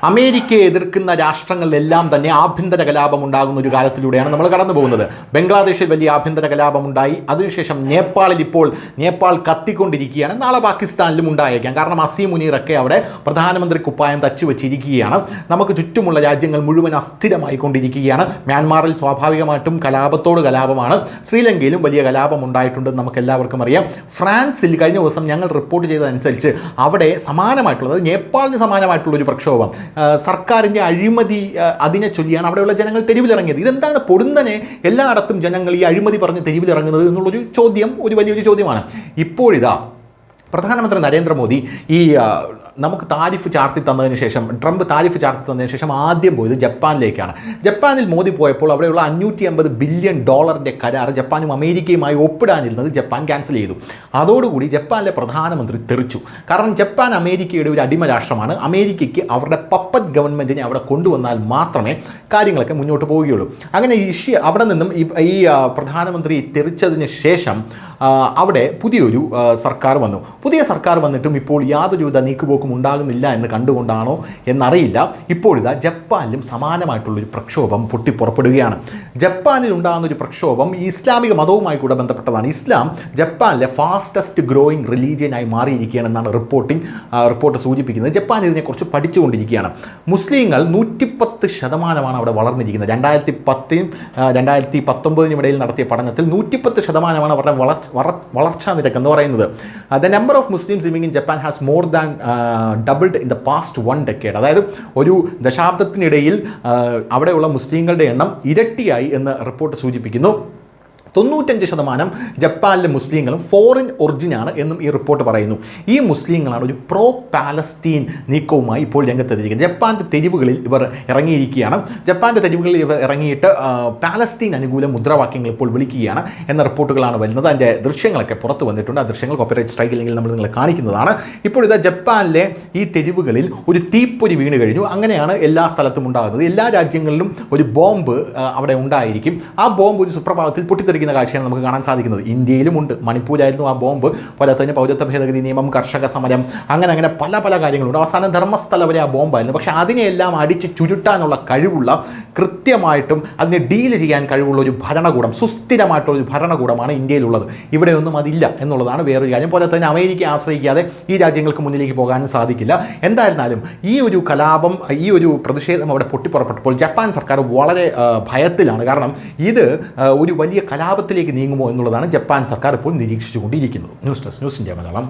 അമേരിക്കയെ എതിർക്കുന്ന രാഷ്ട്രങ്ങളിലെല്ലാം തന്നെ ആഭ്യന്തര കലാപം ഉണ്ടാകുന്ന ഒരു കാലത്തിലൂടെയാണ് നമ്മൾ കടന്നു പോകുന്നത്. ബംഗ്ലാദേശിൽ വലിയ ആഭ്യന്തര കലാപം ഉണ്ടായി. അതിനുശേഷം നേപ്പാളിൽ ഇപ്പോൾ നേപ്പാൾ കത്തിക്കൊണ്ടിരിക്കുകയാണ്. നാളെ പാകിസ്ഥാനിലും ഉണ്ടായേക്കാം. കാരണം അസീം മുനീറൊക്കെ അവിടെ പ്രധാനമന്ത്രി കുപ്പായം തച്ചു വെച്ചിരിക്കുകയാണ്. നമുക്ക് ചുറ്റുമുള്ള രാജ്യങ്ങൾ മുഴുവൻ അസ്ഥിരമായിക്കൊണ്ടിരിക്കുകയാണ്. മ്യാൻമാറിൽ സ്വാഭാവികമായിട്ടും കലാപത്തോട് കലാപമാണ്. ശ്രീലങ്കയിലും വലിയ കലാപം ഉണ്ടായിട്ടുണ്ടെന്ന് നമുക്ക് എല്ലാവർക്കും അറിയാം. ഫ്രാൻസിൽ കഴിഞ്ഞ ദിവസം ഞങ്ങൾ റിപ്പോർട്ട് ചെയ്തതനുസരിച്ച് അവിടെ സമാനമായിട്ടുള്ളത്, നേപ്പാളിന് സമാനമായിട്ടുള്ളൊരു പ്രക്ഷോഭം, സർക്കാരിൻ്റെ അഴിമതി, അതിനെ ചൊല്ലിയാണ് അവിടെയുള്ള ജനങ്ങൾ തെരുവിലിറങ്ങിയത്. ഇതെന്താണ് പൊടുന്നനെ എല്ലായിടത്തും ജനങ്ങൾ ഈ അഴിമതി പറഞ്ഞ് തെരുവിലിറങ്ങുന്നത് എന്നുള്ളൊരു ചോദ്യം, ഒരു വലിയൊരു ചോദ്യമാണ്. ഇപ്പോഴിതാ പ്രധാനമന്ത്രി നരേന്ദ്രമോദി ഈ നമുക്ക് താരിഫ് ചാർത്തി തന്നതിന് ശേഷം, ട്രംപ് താരിഫ് ചാർത്തി തന്നതിന് ശേഷം ആദ്യം പോയത് ജപ്പാനിലേക്കാണ്. ജപ്പാനിൽ മോദി പോയപ്പോൾ അവിടെയുള്ള $550 ബില്യൺ കരാർ ജപ്പാനും അമേരിക്കയുമായി ഒപ്പിടാനിരുന്നത് ജപ്പാൻ ക്യാൻസൽ ചെയ്തു. അതോടുകൂടി ജപ്പാനിലെ പ്രധാനമന്ത്രി തെറിച്ചു. കാരണം ജപ്പാൻ അമേരിക്കയുടെ ഒരു അടിമ രാഷ്ട്രമാണ്. അമേരിക്കയ്ക്ക് അവരുടെ പപ്പറ്റ് ഗവൺമെൻറ്റിനെ അവിടെ കൊണ്ടുവന്നാൽ മാത്രമേ കാര്യങ്ങളൊക്കെ മുന്നോട്ട് പോവുകയുള്ളൂ. അങ്ങനെ അവിടെ നിന്നും ഈ പ്രധാനമന്ത്രി തെറിച്ചതിന് ശേഷം അവിടെ പുതിയൊരു സർക്കാർ വന്നു. പുതിയ സർക്കാർ വന്നിട്ടും ഇപ്പോൾ യാതൊരുവിധ നീക്കുപോക്കും ഉണ്ടാകുന്നില്ല എന്ന് കണ്ടുകൊണ്ടാണോ എന്നറിയില്ല. ഇപ്പോഴിതാ ജപ്പാനിലും സമാനമായിട്ടുള്ളൊരു പ്രക്ഷോഭം പൊട്ടിപ്പുറപ്പെടുകയാണ്. ജപ്പാനിൽ ഉണ്ടാകുന്നൊരു പ്രക്ഷോഭം ഈ ഇസ്ലാമിക മതവുമായി കൂടെ ബന്ധപ്പെട്ടതാണ്. ഇസ്ലാം ജപ്പാനിലെ ഫാസ്റ്റസ്റ്റ് ഗ്രോയിങ് റിലീജിയനായി മാറിയിരിക്കുകയാണെന്നാണ് റിപ്പോർട്ട് സൂചിപ്പിക്കുന്നത്. ജപ്പാൻ ഇതിനെക്കുറിച്ച് പഠിച്ചുകൊണ്ടിരിക്കുകയാണ്. മുസ്ലിങ്ങൾ 110% അവിടെ വളർന്നിരിക്കുന്നത്. 2010-2019 ഇടയിൽ നടത്തിയ പഠനത്തിൽ 110% അവരുടെ വളർച്ചാ നിരക്ക് എന്ന് പറയുന്നത്. The number of Muslims living in Japan has more than doubled in the past 1 decade. അതായത് ഒരു ദശാബ്ദത്തിനിടയിൽ അവിടെയുള്ള മുസ്ലിങ്ങളുടെ എണ്ണം ഇരട്ടിയായി എന്ന് റിപ്പോർട്ട് സൂചിപ്പിക്കുന്നു. 95% ജപ്പാനിലെ മുസ്ലിങ്ങളും ഫോറിൻ ഒറിജിനാണ് എന്നും ഈ റിപ്പോർട്ട് പറയുന്നു. ഈ മുസ്ലിങ്ങളാണ് ഒരു പ്രോ പാലസ്തീൻ നീക്കവുമായി ഇപ്പോൾ രംഗത്തെത്തിയിരിക്കുന്നത്. ജപ്പാൻ്റെ തെരുവുകളിൽ ഇവർ ഇറങ്ങിയിരിക്കുകയാണ്. ജപ്പാൻ്റെ തെരുവുകളിൽ ഇവർ ഇറങ്ങിയിട്ട് പാലസ്തീൻ അനുകൂല മുദ്രാവാക്യങ്ങൾ ഇപ്പോൾ വിളിക്കുകയാണ് എന്ന റിപ്പോർട്ടുകളാണ് വരുന്നത്. അതിൻ്റെ ദൃശ്യങ്ങളൊക്കെ പുറത്ത് വന്നിട്ടുണ്ട്. ആ ദൃശ്യങ്ങൾ കോപ്പിറൈറ്റ് സ്ട്രൈക്ക് ഇല്ലെങ്കിൽ നമ്മൾ നിങ്ങളെ കാണിക്കുന്നതാണ്. ഇപ്പോഴിതാ ജപ്പാനിലെ ഈ തെരുവുകളിൽ ഒരു തീപ്പൊരി വീണ് കഴിഞ്ഞു. അങ്ങനെയാണ് എല്ലാ സ്ഥലത്തും ഉണ്ടാകുന്നത്. എല്ലാ രാജ്യങ്ങളിലും ഒരു ബോംബ് അവിടെ ഉണ്ടായിരിക്കും. ആ ബോംബ് ഒരു സുപ്രഭാതത്തിൽ പൊട്ടിത്തെറിക്കുന്ന കാഴ്ചയാണ് നമുക്ക് കാണാൻ സാധിക്കുന്നത്. ഇന്ത്യയിലുമുണ്ട്. മണിപ്പൂരായിരുന്നു ആ ബോംബ്. പോലെ തന്നെ പൗരത്വ ഭേദഗതി നിയമം, കർഷക സമരം, അങ്ങനെ പല കാര്യങ്ങളുണ്ട്. അവസാനം ധർമ്മസ്ഥല വരെ ആ ബോംബായിരുന്നു. പക്ഷേ അതിനെയെല്ലാം അടിച്ച് ചുരുട്ടാനുള്ള കഴിവുള്ള, കൃത്യമായിട്ടും അതിനെ ഡീൽ ചെയ്യാൻ കഴിവുള്ള ഒരു ഭരണകൂടം, സുസ്ഥിരമായിട്ടുള്ളൊരു ഭരണകൂടമാണ് ഇന്ത്യയിലുള്ളത്. ഇവിടെയൊന്നും അതില്ല എന്നുള്ളതാണ് വേറൊരു കാര്യം. പോലെ തന്നെ അമേരിക്കയെ ആശ്രയിക്കാതെ ഈ രാജ്യങ്ങൾക്ക് മുന്നിലേക്ക് പോകാനും സാധിക്കില്ല. എന്തായിരുന്നാലും ഈ ഒരു കലാപം, ഈ ഒരു പ്രതിഷേധം അവിടെ പൊട്ടിപ്പുറപ്പെട്ടപ്പോൾ ജപ്പാൻ സർക്കാർ വളരെ ഭയത്തിലാണ്. കാരണം ഇത് ഒരു വലിയ കലാപത്തിലേക്ക് നീങ്ങുമോ എന്നുള്ളതാണ് ജപ്പാൻ സർക്കാർ ഇപ്പോൾ നിരീക്ഷിച്ചുകൊണ്ടിരിക്കുന്നത്. News desk, news India Malayalam.